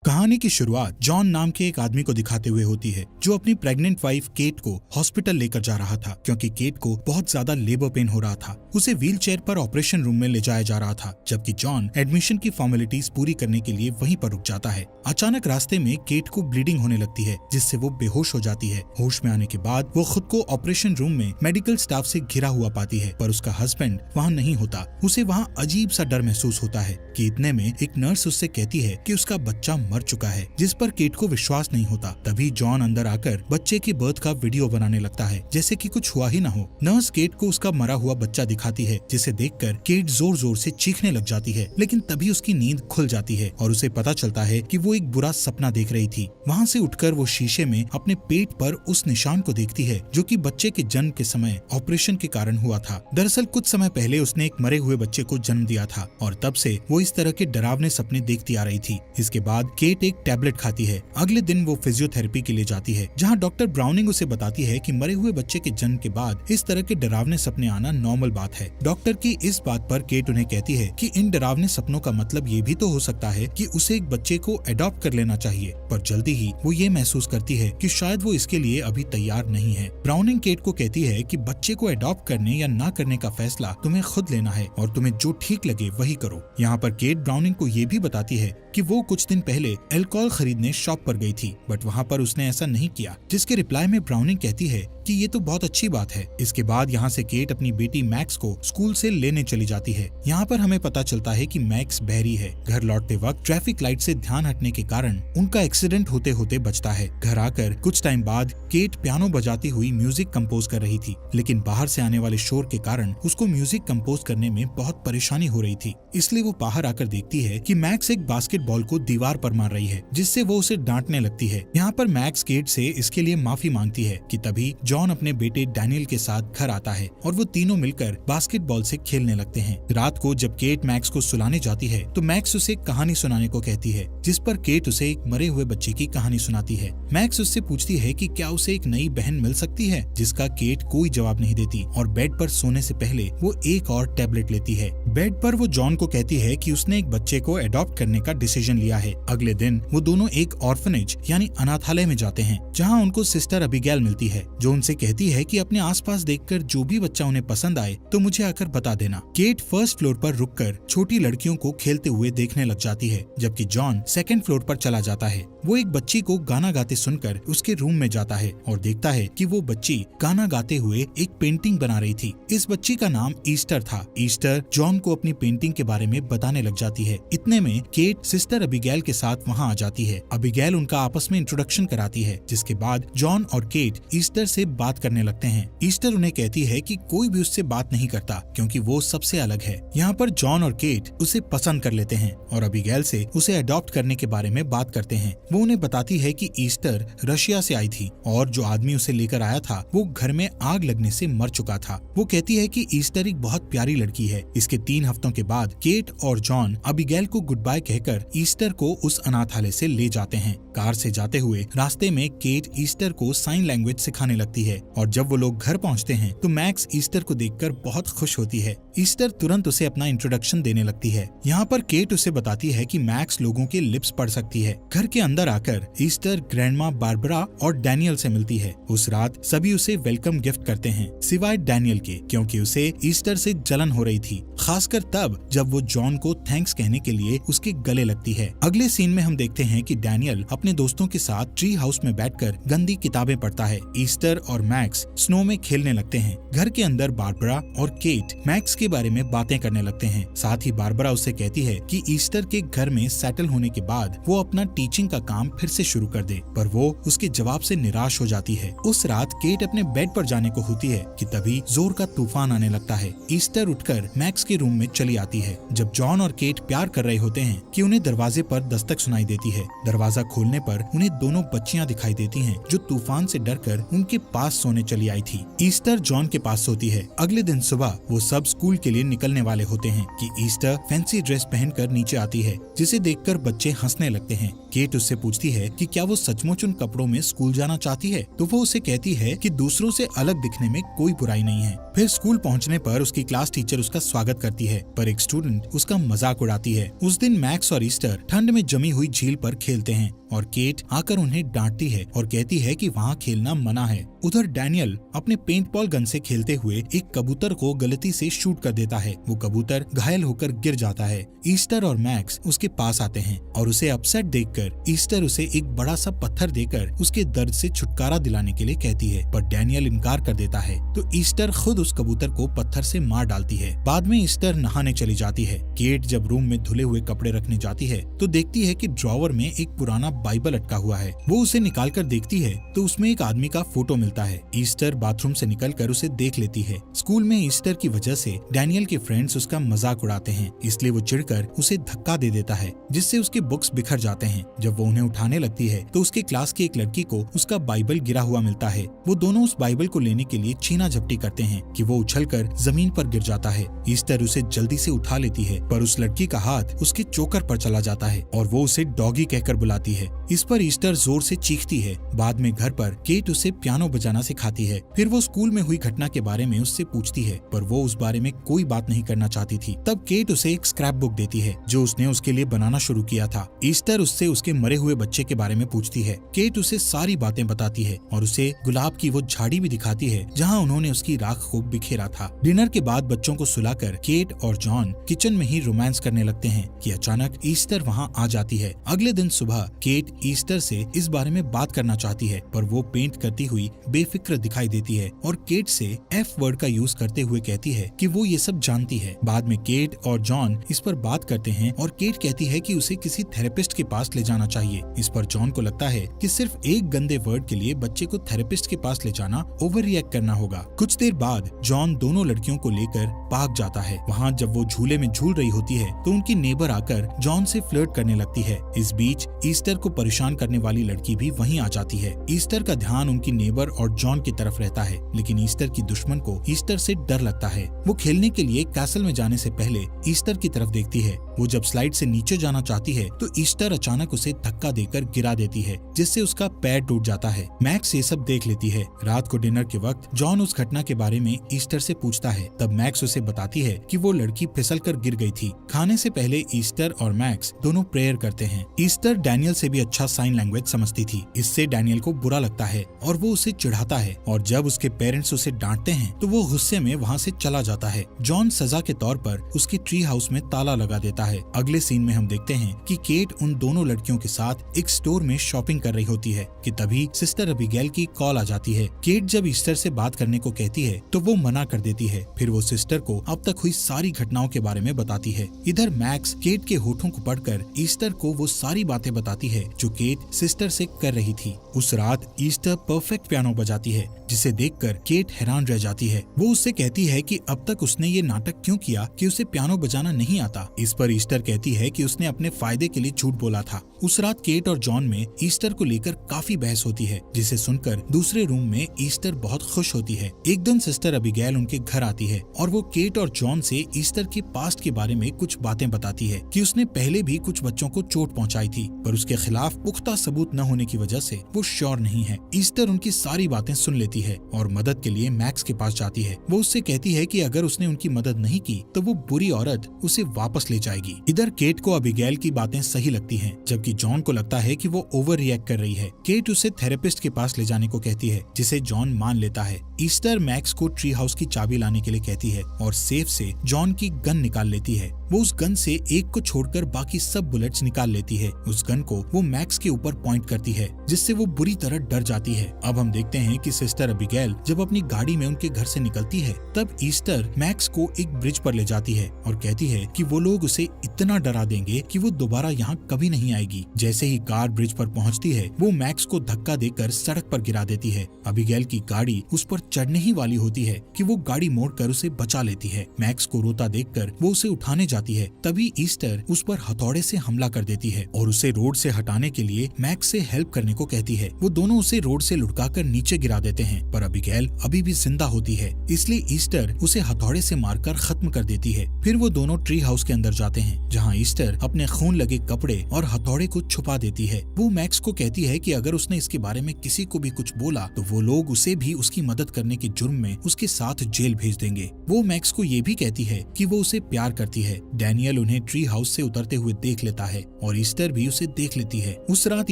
कहानी की शुरुआत जॉन नाम के एक आदमी को दिखाते हुए होती है जो अपनी प्रेग्नेंट वाइफ केट को हॉस्पिटल लेकर जा रहा था क्योंकि केट को बहुत ज्यादा लेबर पेन हो रहा था। उसे व्हील चेयर पर ऑपरेशन रूम में ले जाया जा रहा था जबकि जॉन एडमिशन की फॉर्मेलिटीज पूरी करने के लिए वहीं पर रुक जाता है। अचानक रास्ते में केट को ब्लीडिंग होने लगती है जिससे वो बेहोश हो जाती है। होश में आने के बाद वो खुद को ऑपरेशन रूम में मेडिकल स्टाफ से घिरा हुआ पाती है पर उसका हस्बैंड वहाँ नहीं होता। उसे वहाँ अजीब सा डर महसूस होता है कि इतने में एक नर्स उससे कहती है कि उसका बच्चा मर चुका है, जिस पर केट को विश्वास नहीं होता। तभी जॉन अंदर आकर बच्चे की बर्थ का वीडियो बनाने लगता है जैसे कि कुछ हुआ ही ना हो। नर्स केट को उसका मरा हुआ बच्चा दिखाती है जिसे देखकर केट जोर जोर से चीखने लग जाती है, लेकिन तभी उसकी नींद खुल जाती है और उसे पता चलता है कि वो एक बुरा सपना देख रही थी। वहाँ से उठकर वो शीशे में अपने पेट पर उस निशान को देखती है जो कि बच्चे के जन्म के समय ऑपरेशन के कारण हुआ था। दरअसल कुछ समय पहले उसने एक मरे हुए बच्चे को जन्म दिया था और तब से वो इस तरह के डरावने सपने देखती आ रही थी। इसके बाद केट एक टैबलेट खाती है। अगले दिन वो फिजियोथेरेपी के लिए जाती है जहाँ डॉक्टर ब्राउनिंग उसे बताती है कि मरे हुए बच्चे के जन्म के बाद इस तरह के डरावने सपने आना नॉर्मल बात है। डॉक्टर की इस बात पर केट उन्हें कहती है कि इन डरावने सपनों का मतलब ये भी तो हो सकता है कि उसे एक बच्चे को अडॉप्ट कर लेना चाहिए, पर जल्दी ही वो ये महसूस करती है कि शायद वो इसके लिए अभी तैयार नहीं है। ब्राउनिंग केट को कहती है कि बच्चे को अडॉप्ट करने या ना करने का फैसला तुम्हें खुद लेना है और तुम्हें जो ठीक लगे वही करो। यहाँ पर केट ब्राउनिंग को ये भी बताती है कि वो कुछ दिन पहले अल्कोहल खरीदने शॉप पर गई थी बट वहाँ पर उसने ऐसा नहीं किया, जिसके रिप्लाई में ब्राउनिंग कहती है कि ये तो बहुत अच्छी बात है। इसके बाद यहाँ से केट अपनी बेटी मैक्स को स्कूल से लेने चली जाती है। यहाँ पर हमें पता चलता है कि मैक्स बहरी है। घर लौटते वक्त ट्रैफिक लाइट से ध्यान हटने के कारण उनका एक्सीडेंट होते होते बचता है। घर आकर कुछ टाइम बाद केट पियानो बजाती हुई म्यूजिक कंपोज कर रही थी, लेकिन बाहर से आने वाले शोर के कारण उसको म्यूजिक कंपोज करने में बहुत परेशानी हो रही थी। इसलिए वो बाहर आकर देखती है कि मैक्स एक बास्केटबॉल को दीवार पर मार रही है, जिससे वो उसे डांटने लगती है। यहाँ पर मैक्स केट से इसके लिए माफी मांगती है कि तभी जॉन अपने बेटे डैनियल के साथ घर आता है और वो तीनों मिलकर बास्केटबॉल से खेलने लगते हैं। रात को जब केट मैक्स को सुलाने जाती है तो मैक्स उसे कहानी सुनाने को कहती है, जिस पर केट उसे एक मरे हुए बच्चे की कहानी सुनाती है। मैक्स उससे पूछती है कि क्या उसे एक नई बहन मिल सकती है, जिसका केट कोई जवाब नहीं देती और बेड पर सोने से पहले वो एक और टैबलेट लेती है। बेड पर वो जॉन को कहती है कि उसने एक बच्चे को अडॉप्ट करने का डिसीजन लिया है। अगले दिन वो दोनों एक ऑर्फनेज यानी अनाथालय में जाते हैं जहाँ उनको सिस्टर अबिगेल मिलती है जो उनसे कहती है कि अपने आसपास देखकर जो भी बच्चा उन्हें पसंद आए तो मुझे आकर बता देना। केट फर्स्ट फ्लोर पर रुककर छोटी लड़कियों को खेलते हुए देखने लग जाती है जबकि जॉन सेकंड फ्लोर पर चला जाता है। वो एक बच्ची को गाना गाते सुनकर उसके रूम में जाता है और देखता है कि वो बच्ची गाना गाते हुए एक पेंटिंग बना रही थी। इस बच्ची का नाम ईस्टर था। ईस्टर जॉन को अपनी पेंटिंग के बारे में बताने लग जाती है। इतने में केट सिस्टर अबिगेल के साथ वहाँ आ जाती है। अबिगेल उनका आपस में इंट्रोडक्शन कराती है, जिसके बाद जॉन और केट ईस्टर से बात करने लगते हैं। ईस्टर उन्हें कहती है कि कोई भी उससे बात नहीं करता क्योंकि वो सबसे अलग है। यहाँ पर जॉन और केट उसे पसंद कर लेते हैं और अबिगेल से उसे अडॉप्ट करने के बारे में बात करते हैं। वो उन्हें बताती है कि ईस्टर रशिया से आई थी और जो आदमी उसे लेकर आया था वो घर में आग लगने से मर चुका था। वो कहती है कि ईस्टर एक बहुत प्यारी लड़की है। इसके 3 हफ्तों के बाद केट और जॉन अबिगेल को गुड बाय कहकर ईस्टर को उस अनाथालय से ले जाते हैं। कार से जाते हुए रास्ते में केट ईस्टर को साइन लैंग्वेज सिखाने लगती है और जब वो लोग घर पहुंचते हैं तो मैक्स ईस्टर को देखकर बहुत खुश होती है। ईस्टर तुरंत उसे अपना इंट्रोडक्शन देने लगती है। यहाँ पर केट उसे बताती है कि मैक्स लोगों के लिप्स पढ़ सकती है। घर के अंदर आकर ईस्टर ग्रैंडमा बारबरा और डैनियल से मिलती है। उस रात सभी उसे वेलकम गिफ्ट करते हैं सिवाय डैनियल के, क्योंकि उसे ईस्टर से जलन हो रही थी, खासकर तब जब वो जॉन को थैंक्स कहने के लिए उसके गले लगती है। अगले सीन में हम देखते हैं कि डैनियल अपने दोस्तों के साथ ट्री हाउस में बैठकर गंदी किताबें पढ़ता है। ईस्टर और मैक्स स्नो में खेलने लगते हैं। घर के अंदर बारबरा और केट मैक्स के बारे में बातें करने लगते हैं। साथ ही बारबरा उससे कहती है कि ईस्टर के घर में सेटल होने के बाद वो अपना टीचिंग का काम फिर से शुरू कर दे, पर वो उसके जवाब से निराश हो जाती है। उस रात केट अपने बेड पर जाने को होती है कि तभी जोर का तूफान आने लगता है। ईस्टर उठकर मैक्स के रूम में चली आती है। जब जॉन और केट प्यार कर रहे होते हैं कि उन्हें दरवाजे पर दस्तक सुनाई देती है। दरवाजा खोलने पर उन्हें दोनों बच्चियां दिखाई देती हैं जो तूफान से डरकर उनके पास सोने चली आई थी। ईस्टर जॉन के पास सोती है। अगले दिन सुबह वो सब स्कूल के लिए निकलने वाले होते हैं कि ईस्टर फैंसी ड्रेस पहनकर नीचे आती है, जिसे देखकर बच्चे हंसने लगते हैं। केट उससे पूछती है कि क्या वो सचमुच उन कपड़ों में स्कूल जाना चाहती है, तो वो उसे कहती है कि दूसरों से अलग दिखने में कोई बुराई नहीं है। फिर स्कूल पहुंचने पर उसकी क्लास टीचर उसका स्वागत करती है, पर एक स्टूडेंट उसका मजाक उड़ाती है। उस दिन मैक्स और ईस्टर ठंड में जमी हुई झील पर खेलते हैं और केट आकर उन्हें डांटती है और कहती है कि वहाँ खेलना मना है। उधर डैनियल अपने पेंट बॉल गन से खेलते हुए एक कबूतर को गलती से शूट कर देता है। वो कबूतर घायल होकर गिर जाता है। ईस्टर और मैक्स उसके पास आते हैं और उसे अपसेट देखकर ईस्टर उसे एक बड़ा सा पत्थर देकर उसके दर्द से छुटकारा दिलाने के लिए कहती है, पर डैनियल इनकार कर देता है। तो ईस्टर खुद उस कबूतर को पत्थर से मार डालती है। बाद में ईस्टर नहाने चली जाती है। केट जब रूम में धुले हुए कपड़े रखने जाती है तो देखती है कि ड्रॉवर में एक पुराना बाइबल अटका हुआ है। वो उसे निकाल कर देखती है तो उसमें एक आदमी का फोटो मिलता है। ईस्टर बाथरूम से निकलकर उसे देख लेती है। स्कूल में ईस्टर की वजह से डैनियल के फ्रेंड्स उसका मजाक उड़ाते हैं, इसलिए वो चिढ़कर उसे धक्का दे देता है, जिससे उसके बुक्स बिखर जाते हैं। जब वो उन्हें उठाने लगती है तो उसके क्लास की एक लड़की को उसका बाइबल गिरा हुआ मिलता है। वो दोनों उस बाइबल को लेने के लिए छीना झपटी करते हैं कि वो उछलकर जमीन पर गिर जाता है। ईस्टर उसे जल्दी से उठा लेती है, पर उस लड़की का हाथ उसके चोकर पर चला जाता है और वो उसे डॉगी कहकर बुलाती है। इस पर ईस्टर जोर से चीखती है। बाद में घर पर केट उसे पियानो बजाना सिखाती है। फिर वो स्कूल में हुई घटना के बारे में उससे पूछती है, पर वो उस बारे में कोई बात नहीं करना चाहती थी। तब केट उसे एक स्क्रैप बुक देती है जो उसने उसके लिए बनाना शुरू किया था। ईस्टर उससे उसके मरे हुए बच्चे के बारे में पूछती है। केट उसे सारी बातें बताती है और उसे गुलाब की वो झाड़ी भी दिखाती है जहाँ उन्होंने उसकी राख को बिखेरा था। डिनर के बाद बच्चों को सुलाकर केट और जॉन किचन में ही रोमांस करने लगते हैं कि अचानक ईस्टर वहाँ आ जाती है। अगले दिन सुबह केट ईस्टर से इस बारे में बात करना चाहती है, पर वो पेंट करती हुई बेफिक्र दिखाई देती है और केट से एफ वर्ड का यूज करते हुए कहती है कि वो ये सब जानती है। बाद में केट और जॉन इस पर बात करते हैं और केट कहती है कि उसे किसी थेरेपिस्ट के पास ले जाना चाहिए। इस पर जॉन को लगता है कि सिर्फ एक गंदे वर्ड के लिए बच्चे को थेरेपिस्ट के पास ले जाना ओवर रिएक्ट करना होगा। कुछ देर बाद जॉन दोनों लड़कियों को लेकर पार्क जाता है। वहाँ जब वो झूले में झूल रही होती है तो उनकी नेबर आकर जॉन से फ्लर्ट करने लगती है। इस बीच ईस्टर को परेशान करने वाली लड़की भी वहीं आ जाती है। ईस्टर का ध्यान उनकी नेबर और जॉन की तरफ रहता है, लेकिन ईस्टर की दुश्मन को ईस्टर से डर लगता है। वो खेलने के लिए कैसल में जाने से पहले ईस्टर की तरफ देखती है। वो जब स्लाइड से नीचे जाना चाहती है तो ईस्टर अचानक उसे धक्का देकर गिरा देती है, जिससे उसका पैर टूट जाता है। मैक्स ये सब देख लेती है। रात को डिनर के वक्त जॉन उस घटना के बारे में ईस्टर से पूछता है। तब मैक्स उसे बताती है कि वो लड़की फिसल कर गिर गई थी। खाने से पहले ईस्टर और मैक्स दोनों प्रेयर करते हैं। ईस्टर डैनियल से भी अच्छा साइन लैंग्वेज समझती थी। इससे डैनियल को बुरा लगता है और वो उसे चिढ़ाता है, और जब उसके पेरेंट्स उसे डांटते हैं तो वो गुस्से में वहाँ से चला जाता है। जॉन सजा के तौर पर उसकी ट्री हाउस में ताला लगा देता है। अगले सीन में हम देखते हैं कि केट उन दोनों लड़कियों के साथ एक स्टोर में शॉपिंग कर रही होती है कि तभी सिस्टर अबिगेल की कॉल आ जाती है। केट जब ईस्टर से बात करने को कहती है तो वो मना कर देती है। फिर वो सिस्टर को अब तक हुई सारी घटनाओं के बारे में बताती है। इधर मैक्स केट के होठों को पढ़कर ईस्टर को वो सारी बातें बताती है जो केट सिस्टर से कर रही थी। उस रात ईस्टर परफेक्ट पियानो बजाती है, जिसे देखकर केट हैरान रह जाती है। वो उससे कहती है कि अब तक उसने ये नाटक क्यों किया कि उसे पियानो बजाना नहीं आता। इस पर ईस्टर कहती है कि उसने अपने फायदे के लिए झूठ बोला था। उस रात केट और जॉन में ईस्टर को लेकर काफी बहस होती है, जिसे सुनकर दूसरे रूम में ईस्टर बहुत खुश होती है। एक दिन सिस्टर अबिगेल उनके घर आती है और वो केट और जॉन से ईस्टर के पास्ट के बारे में कुछ बातें बताती है कि उसने पहले भी कुछ बच्चों को चोट पहुंचाई थी, पर उसके खिलाफ पुख्ता सबूत न होने की वजह से वो श्योर नहीं है। ईस्टर उनकी सारी बातें सुन लेती है और मदद के लिए मैक्स के पास जाती है। वो उससे कहती है कि अगर उसने उनकी मदद नहीं की तो वो बुरी औरत उसे वापस ले जाएगी। इधर केट को अबिगेल की बातें सही लगती हैं, जबकि जॉन को लगता है कि वो ओवर रिएक्ट कर रही है। केट उसे थेरेपिस्ट के पास ले जाने को कहती है, जिसे जॉन मान लेता है। ईस्टर मैक्स को ट्री हाउस की चाबी लाने के लिए कहती है और सेफ से जॉन की गन निकाल लेती है। वो उस गन से एक को छोड़कर बाकी सब बुलेट्स निकाल लेती है। उस गन को वो मैक्स के ऊपर पॉइंट करती है, जिससे वो बुरी तरह डर जाती है। अब हम देखते हैं कि सिस्टर अबिगेल जब अपनी गाड़ी में उनके घर से निकलती है, तब ईस्टर मैक्स को एक ब्रिज पर ले जाती है और कहती है कि वो लोग उसे इतना डरा देंगे कि वो दोबारा यहाँ कभी नहीं आएगी। जैसे ही कार ब्रिज पर पहुँचती है, वो मैक्स को धक्का देकर सड़क पर गिरा देती है। अबिगेल की गाड़ी उस पर चढ़ने ही वाली होती है कि वो गाड़ी मोड़कर उसे बचा लेती है। मैक्स को रोता देखकर वो उसे उठाने जाती है, तभी ईस्टर उस पर हथौड़े से हमला कर देती है और उसे रोड से हटाने के लिए मैक्स से हेल्प करने को कहती है। वो दोनों उसे रोड से लुढ़काकर नीचे गिरा देते हैं, पर अबिगेल अभी भी जिंदा होती है, इसलिए ईस्टर उसे हथौड़े से मारकर खत्म कर देती है। फिर वो दोनों ट्री हाउस के अंदर जाते हैं, जहाँ ईस्टर अपने खून लगे कपड़े और हथौड़े को छुपा देती है। वो मैक्स को कहती है कि अगर उसने इसके बारे में किसी को भी कुछ बोला तो वो लोग उसे भी उसकी मदद करने के जुर्म में उसके साथ जेल भेज देंगे। वो मैक्स को ये भी कहती है कि वो उसे प्यार करती है। डैनियल उन्हें ट्री हाउस से उतरते हुए देख लेता है और ईस्टर भी उसे देख लेती है। उस रात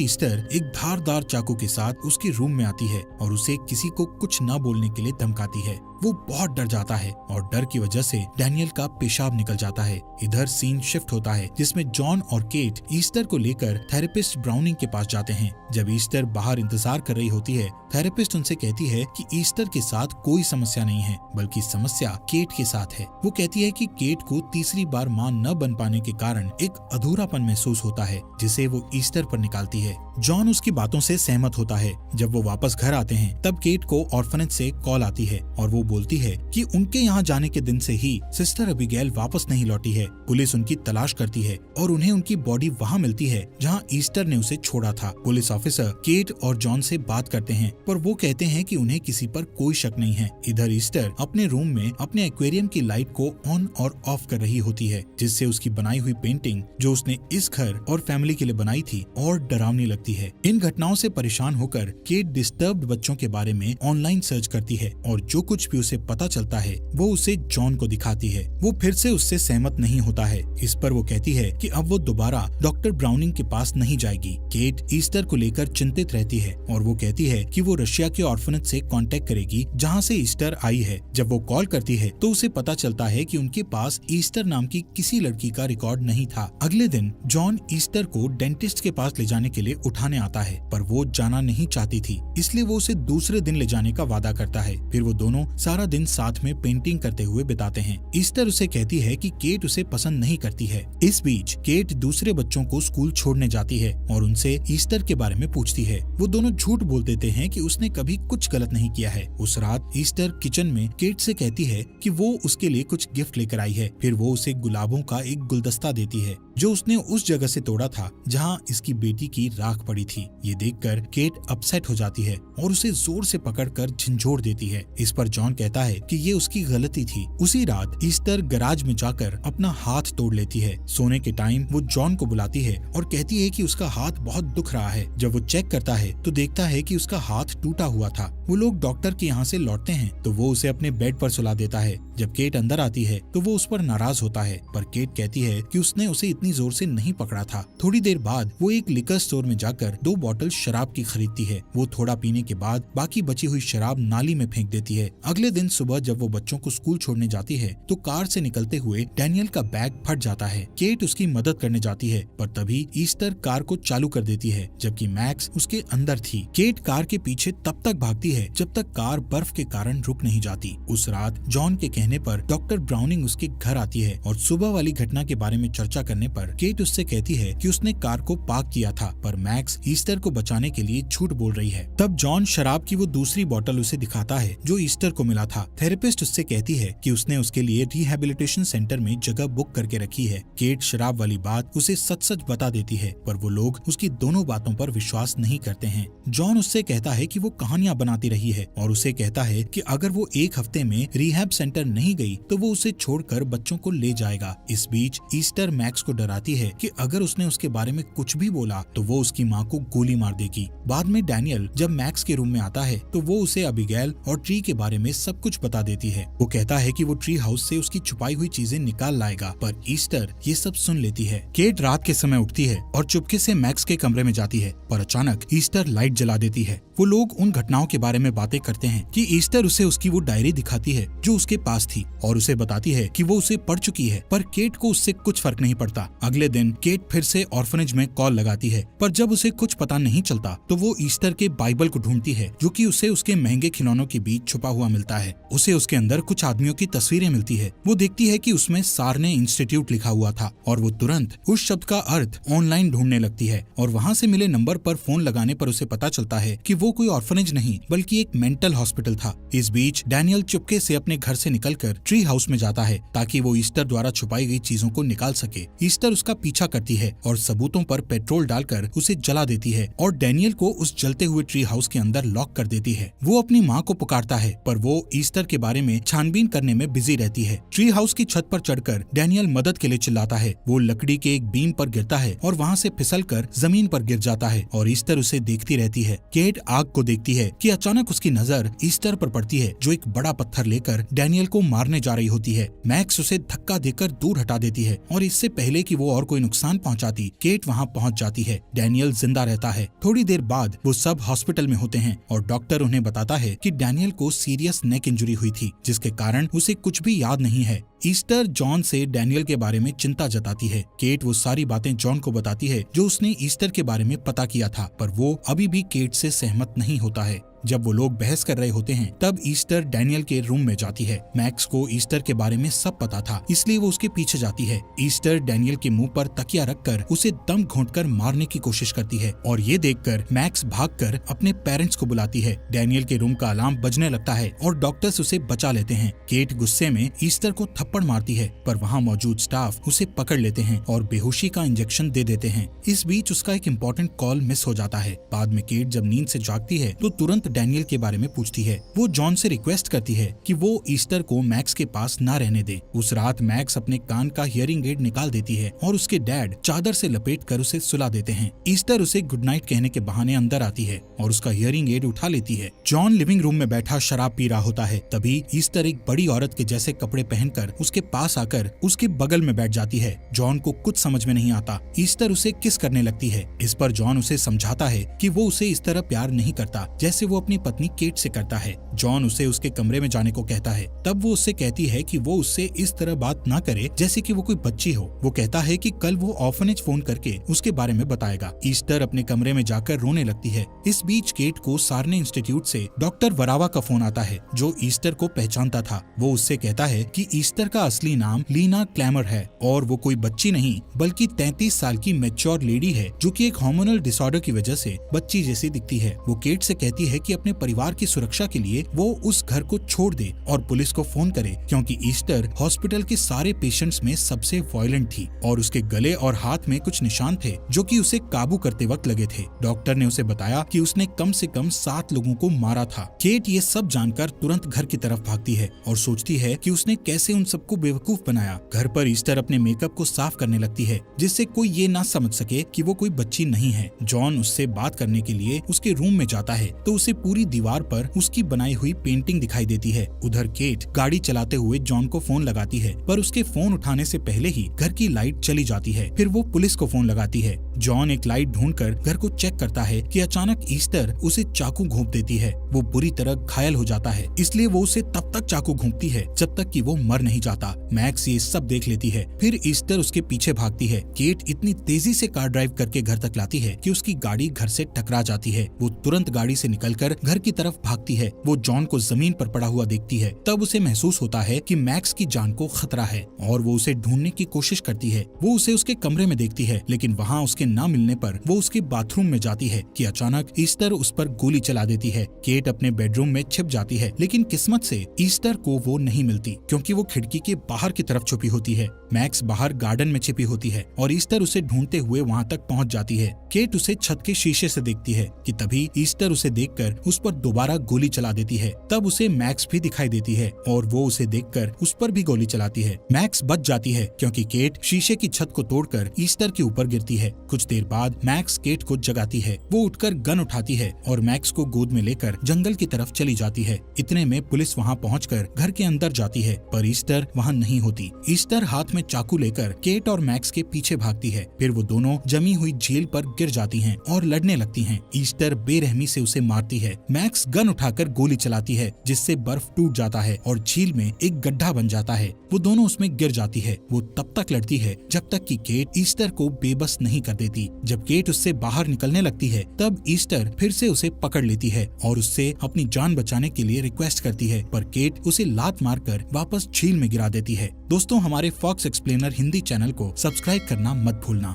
ईस्टर एक धारदार चाकू के साथ उसके रूम में आती है और उसे किसी को कुछ न बोलने के लिए धमकाती है। वो बहुत डर जाता है और डर की वजह से डैनियल का पेशाब निकल जाता है। इधर सीन शिफ्ट होता है, जिसमें जॉन और केट ईस्टर को लेकर थेरेपिस्ट ब्राउनिंग के पास जाते हैं। जब ईस्टर बाहर इंतजार कर रही होती है, थेरेपिस्ट उनसे कहती है कि ईस्टर के साथ कोई समस्या नहीं है, बल्कि समस्या केट के साथ है। वो कहती है कि केट को तीसरी बार मां न बन पाने के कारण एक अधूरापन महसूस होता है, जिसे वो ईस्टर पर निकालती है। जॉन उसकी बातों से सहमत होता है। जब वो वापस घर आते हैं, तब केट को ऑर्फनेज से कॉल आती है और वो बोलती है कि उनके यहाँ जाने के दिन से ही सिस्टर अबिगेल वापस नहीं लौटी है। पुलिस उनकी तलाश करती है और उन्हें उनकी बॉडी वहाँ मिलती है जहाँ ईस्टर ने उसे छोड़ा था। पुलिस ऑफिसर केट और जॉन से बात करते हैं, पर वो कहते हैं कि उन्हें किसी पर कोई शक नहीं है। इधर ईस्टर अपने रूम में अपने एक्वेरियम की लाइट को ऑन और ऑफ कर रही होती है, जिससे उसकी बनाई हुई पेंटिंग जो उसने इस घर और फैमिली के लिए बनाई थी और डरावनी लगती है। इन घटनाओं से परेशान होकर केट डिस्टर्ब्ड बच्चों के बारे में ऑनलाइन सर्च करती है और जो कुछ भी उसे पता चलता है वो उसे जॉन को दिखाती है। वो फिर से उससे सहमत नहीं होता है। इस पर वो कहती है कि अब वो दोबारा डॉक्टर ब्राउनिंग के पास नहीं जाएगी। केट ईस्टर को लेकर चिंतित रहती है और वो कहती है कि वो रशिया के ऑर्फनेज से कांटेक्ट करेगी जहां से ईस्टर आई है। जब वो कॉल करती है तो उसे पता चलता है कि उनके पास ईस्टर नाम की किसी लड़की का रिकॉर्ड नहीं था। अगले दिन जॉन ईस्टर को डेंटिस्ट के पास ले जाने के लिए उठाने आता है, पर वो जाना नहीं चाहती थी, इसलिए वो उसे दूसरे दिन ले जाने का वादा करता है। फिर वो दोनों सारा दिन साथ में पेंटिंग करते हुए बिताते हैं। ईस्टर उसे कहती है कि केट उसे पसंद नहीं करती है। इस बीच केट दूसरे बच्चों को स्कूल छोड़ने जाती है और उनसे ईस्टर के बारे में पूछती है। वो दोनों झूठ बोल देते हैं कि उसने कभी कुछ गलत नहीं किया है। उस रात ईस्टर किचन में केट से कहती है कि वो उसके लिए कुछ गिफ्ट लेकर आई है। फिर वो उसे गुलाबों का एक गुलदस्ता देती है जो उसने उस जगह से तोड़ा था जहाँ इसकी बेटी की राख पड़ी थी। ये देखकर केट अपसेट हो जाती है और उसे जोर से पकड़कर झंझोड़ देती है। इस पर जॉन कहता है कि ये उसकी गलती थी। उसी रात ईस्टर गैराज में जाकर अपना हाथ तोड़ लेती है। सोने के टाइम वो जॉन को बुलाती है और कहती है कि उसका हाथ बहुत दुख रहा है। जब वो चेक करता है तो देखता है कि उसका हाथ टूटा हुआ था। वो लोग डॉक्टर के यहाँ से लौटते हैं तो वो उसे अपने बेड पर सुला देता है। जब केट अंदर आती है तो वो उस पर नाराज होता है, पर केट कहती है कि उसने उसे इतनी जोर से नहीं पकड़ा था। थोड़ी देर बाद वो एक लिकर स्टोर में जाकर 2 बॉटल शराब की खरीदती है। वो थोड़ा पीने के बाद बाकी बची हुई शराब नाली में फेंक देती है। अगले दिन सुबह जब वो बच्चों को स्कूल छोड़ने जाती है तो कार से निकलते हुए डैनियल का बैग फट जाता है। केट उसकी मदद करने जाती है, पर तभी ईस्टर कार को चालू कर देती है, जबकि मैक्स उसके अंदर थी। केट कार के पीछे तब तक भागती है जब तक कार बर्फ के कारण रुक नहीं जाती। उस रात जॉन के कहने पर डॉक्टर ब्राउनिंग उसके घर आती है और सुबह वाली घटना के बारे में चर्चा करने पर केट उससे कहती है कि उसने कार को पार्क किया था, पर मैक्स ईस्टर को बचाने के लिए झूठ बोल रही है। तब जॉन शराब की वो दूसरी बोतल उसे दिखाता है जो ईस्टर को मिला था। थेरेपिस्ट उससे कहती है कि उसने उसके लिए रिहैबिलिटेशन सेंटर में जगह बुक करके रखी है। केट शराब वाली बात उसे सच सच बता देती है, पर वो लोग उसकी दोनों बातों पर विश्वास नहीं करते हैं। जॉन उससे कहता है कि वो कहानियां बनाती रही है और उसे कहता है कि अगर वो एक हफ्ते में रिहैब सेंटर नहीं गई तो वो उसे छोड़कर बच्चों को ले जाएगा। इस बीच ईस्टर मैक्स को डराती है कि अगर उसने उसके बारे में कुछ भी बोला तो वो उसकी माँ को गोली मार देगी। बाद में डैनियल जब मैक्स के रूम में आता है तो वो उसे अबिगेल और ट्री के बारे में सब कुछ बता देती है। वो कहता है कि वो ट्री हाउस से उसकी छुपाई हुई चीजें निकाल लाएगा, पर ईस्टर ये सब सुन लेती है। केट रात के समय उठती है और चुपके से मैक्स के कमरे में जाती है, पर अचानक ईस्टर लाइट जला देती है। वो लोग उन घटनाओं के बारे में बातें करते हैं कि ईस्टर उसे उसकी वो डायरी दिखाती है जो उसके पास थी और उसे बताती है कि वो उसे पढ़ चुकी है, पर केट को उससे कुछ फर्क नहीं पड़ता। अगले दिन केट फिर से ऑर्फनेज में कॉल लगाती है, पर जब उसे कुछ पता नहीं चलता तो वो ईस्टर के बाइबल को ढूंढती है, जो कि उसे उसके महंगे खिलौनों के बीच छुपा हुआ मिलता है। उसे उसके अंदर कुछ आदमियों की तस्वीरें मिलती है। वो देखती है कि उसमें सारने इंस्टीट्यूट लिखा हुआ था और वो तुरंत उस शब्द का अर्थ ऑनलाइन ढूंढने लगती है और वहाँ से मिले नंबर पर फोन लगाने पर उसे पता चलता है कि वो कोई ऑर्फनेज नहीं बल्कि एक मेंटल हॉस्पिटल था। इस बीच डैनियल चुपके से अपने घर से निकलकर ट्री हाउस में जाता है ताकि वो ईस्टर द्वारा छुपाई गई चीजों को निकाल सके। ईस्टर उसका पीछा करती है और सबूतों पर पेट्रोल डालकर उसे जला देती है और डैनियल को उस जलते हुए ट्री हाउस के अंदर लॉक कर देती है। वो अपनी माँ को पुकारता है पर वो ईस्टर के बारे में छानबीन करने में बिजी रहती है। ट्री हाउस की छत पर चढ़कर डैनियल मदद के लिए चिल्लाता है। वो लकड़ी के एक बीम पर गिरता है और वहाँ से फिसलकर जमीन पर गिर जाता है और ईस्टर उसे देखती रहती है। केट आग को देखती है कि अचानक उसकी नजर ईस्टर पर पड़ती है, जो एक बड़ा पत्थर लेकर डैनियल को मारने जा रही होती है। मैक्स उसे धक्का देकर दूर हटा देती है और इससे पहले कि वो और कोई नुकसान पहुंचाती, केट वहां पहुंच जाती है। डैनियल जिंदा रहता है। थोड़ी देर बाद वो सब हॉस्पिटल में होते हैं और डॉक्टर उन्हें बताता है कि डैनियल को सीरियस नेक इंजरी हुई थी, जिसके कारण उसे कुछ भी याद नहीं है। ईस्टर जॉन से डैनियल के बारे में चिंता जताती है। केट वो सारी बातें जॉन को बताती है जो उसने ईस्टर के बारे में पता किया था, पर वो अभी भी केट से सहमत नहीं होता है। जब वो लोग बहस कर रहे होते हैं तब ईस्टर डैनियल के रूम में जाती है। मैक्स को ईस्टर के बारे में सब पता था, इसलिए वो उसके पीछे जाती है। ईस्टर डैनियल के मुंह पर तकिया रखकर उसे दम घोंटकर मारने की कोशिश करती है और ये देखकर मैक्स भागकर अपने पेरेंट्स को बुलाती है। डैनियल के रूम का अलार्म बजने लगता है और डॉक्टर्स उसे बचा लेते हैं। केट गुस्से में ईस्टर को थप्पड़ मारती है, पर वहाँ मौजूद स्टाफ उसे पकड़ लेते हैं और बेहोशी का इंजेक्शन दे देते हैं। इस बीच उसका एक इम्पोर्टेंट कॉल मिस हो जाता है। बाद में केट जब नींद से जागती है तो तुरंत डैनियल के बारे में पूछती है। वो जॉन से रिक्वेस्ट करती है कि वो ईस्टर को मैक्स के पास ना रहने दे। उस रात मैक्स अपने कान का हियरिंग एड निकाल देती है और उसके डैड चादर से लपेटकर उसे सुला देते हैं। ईस्टर उसे गुड नाइट कहने के बहाने अंदर आती है और उसका हियरिंग एड उठा लेती है। जॉन लिविंग रूम में बैठा शराब पी रहा होता है। तभी ईस्टर एक बड़ी औरत के जैसे कपड़े पहनकर उसके पास आकर उसके बगल में बैठ जाती है। जॉन को कुछ समझ में नहीं आता। ईस्टर उसे किस करने लगती है। इस पर जॉन उसे समझाता है कि वो उसे इस तरह प्यार नहीं करता जैसे वो अपनी पत्नी केट से करता है। जॉन उसे उसके कमरे में जाने को कहता है। तब वो उससे कहती है कि वो उससे इस तरह बात ना करे जैसे कि वो कोई बच्ची हो। वो कहता है कि कल वो ऑर्फनेज फोन करके उसके बारे में बताएगा। ईस्टर अपने कमरे में जाकर रोने लगती है। इस बीच केट को सारने इंस्टीट्यूट से डॉक्टर वरावा का फोन आता है, जो ईस्टर को पहचानता था। वो उससे कहता है कि ईस्टर का असली नाम लीना क्लैमर है और वो कोई बच्ची नहीं बल्कि 33 साल की मैच्योर लेडी है, जो कि एक हार्मोनल डिसऑर्डर की वजह से बच्ची जैसी दिखती है। वो केट से कहती है कि अपने परिवार की सुरक्षा के लिए वो उस घर को छोड़ दे और पुलिस को फोन करे, क्योंकि ईस्टर हॉस्पिटल के सारे पेशेंट्स में सबसे वायलेंट थी और उसके गले और हाथ में कुछ निशान थे जो कि उसे काबू करते वक्त लगे थे। डॉक्टर ने उसे बताया कि उसने कम से कम 7 लोगों को मारा था। केट ये सब जानकर तुरंत घर की तरफ भागती है और सोचती है कि उसने कैसे उन सबको बेवकूफ बनाया। घर पर ईस्टर अपने मेकअप को साफ करने लगती है, जिससे कोई ये ना समझ सके कि वो कोई बच्ची नहीं है। जॉन उससे बात करने के लिए उसके रूम में जाता है तो उसे पूरी दीवार पर उसकी बनाई हुई पेंटिंग दिखाई देती है। उधर केट गाड़ी चलाते हुए जॉन को फोन लगाती है, पर उसके फोन उठाने से पहले ही घर की लाइट चली जाती है। फिर वो पुलिस को फोन लगाती है। जॉन एक लाइट ढूंढकर घर को चेक करता है कि अचानक ईस्टर उसे चाकू घोंप देती है। वो बुरी तरह घायल हो जाता है, इसलिए वो उसे तब तक चाकू घोंपती है जब तक कि वो मर नहीं जाता। मैक्स ये सब देख लेती है। फिर ईस्टर उसके पीछे भागती है। केट इतनी तेजी से कार ड्राइव करके घर तक लाती है कि उसकी गाड़ी घर से टकरा जाती है। वो तुरंत गाड़ी से निकलकर घर की तरफ भागती है। वो जॉन को जमीन पर पड़ा हुआ देखती है। तब उसे महसूस होता है कि मैक्स की जान को खतरा है और वो उसे ढूंढने की कोशिश करती है। वो उसे उसके कमरे में देखती है, लेकिन वहाँ उसके न मिलने पर वो उसके बाथरूम में जाती है कि अचानक ईस्टर उस पर गोली चला देती है। केट अपने बेडरूम में छिप जाती है, लेकिन किस्मत से ईस्टर को वो नहीं मिलती, क्योंकि वो खिड़की के बाहर की तरफ छुपी होती है। मैक्स बाहर गार्डन में छिपी होती है और ईस्टर उसे ढूंढते हुए वहाँ तक पहुँच जाती है। केट उसे छत के शीशे से देखती है कि तभी ईस्टर उसे देखकर उस पर दोबारा गोली चला देती है। तब उसे मैक्स भी दिखाई देती है और वो उसे देखकर उस पर भी गोली चलाती है। मैक्स बच जाती है क्योंकि केट शीशे की छत को तोड़कर ईस्टर के ऊपर गिरती है। कुछ देर बाद मैक्स केट को जगाती है। वो उठकर गन उठाती है और मैक्स को गोद में लेकर जंगल की तरफ चली जाती है। इतने में पुलिस वहाँ पहुंचकर घर के अंदर जाती है, पर ईस्टर वहाँ नहीं होती। ईस्टर हाथ में चाकू लेकर केट और मैक्स के पीछे भागती है। फिर वो दोनों जमी हुई झील पर गिर जाती हैं और लड़ने लगती हैं। ईस्टर बेरहमी से उसे मारती है। मैक्स गन उठाकर गोली चलाती है जिससे बर्फ टूट जाता है और झील में एक गड्ढा बन जाता है। वो दोनों उसमें गिर जाती है। वो तब तक लड़ती है जब तक कि केट ईस्टर को बेबस नहीं कर देती। जब केट उससे बाहर निकलने लगती है तब ईस्टर फिर से उसे पकड़ लेती है और उससे अपनी जान बचाने के लिए रिक्वेस्ट करती है, पर केट उसे लात मारकर वापस झील में गिरा देती है। दोस्तों, हमारे फॉक्स एक्सप्लेनर हिंदी चैनल को सब्सक्राइब करना मत भूलना।